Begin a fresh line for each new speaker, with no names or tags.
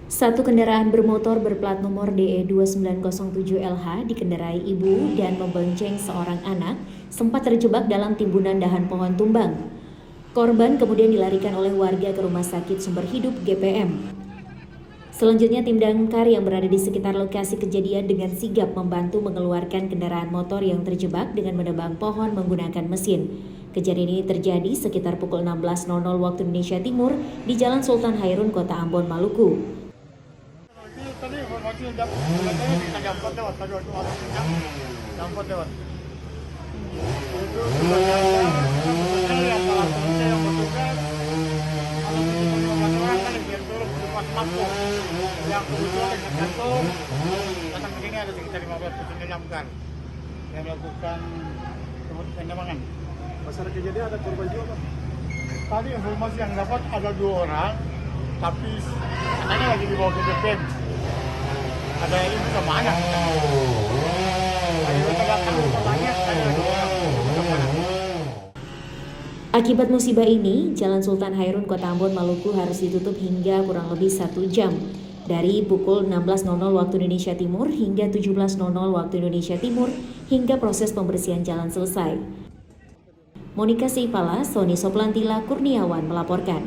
Satu kendaraan bermotor berplat nomor DE 2907LH dikendarai ibu dan membonceng seorang anak sempat terjebak dalam timbunan dahan pohon tumbang. Korban kemudian dilarikan oleh warga ke Rumah Sakit Sumber Hidup GPM. Selanjutnya tim damkar yang berada di sekitar lokasi kejadian dengan sigap membantu mengeluarkan kendaraan motor yang terjebak dengan menebang pohon menggunakan mesin. Kejadian ini terjadi sekitar pukul 16.00 waktu Indonesia Timur di Jalan Sultan Hairun, Kota Ambon, Maluku.
Tadi informasi katanya kita dapat lewat tadi waktu masuk dapat lewat. Itu sebenarnya salah satu yang bertugas kalau kita orang kan biar turun di pas masuk yang kebetulan dengan kantor datang ke sini ada sekitar 15 personil damkar yang melakukan penyemangan.
Masalah kejadian ada korban jiwa Pak?
Tadi informasi yang dapat ada 2 orang tapi katanya lagi dibawa ke BPM. Ada ini sama anak.
Akibat musibah ini, Jalan Sultan Hairun, Kota Ambon, Maluku harus ditutup hingga kurang lebih 1 jam. Dari pukul 16.00 waktu Indonesia Timur hingga 17.00 waktu Indonesia Timur hingga proses pembersihan jalan selesai. Monika Seipala, Sony Soplantila Kurniawan melaporkan.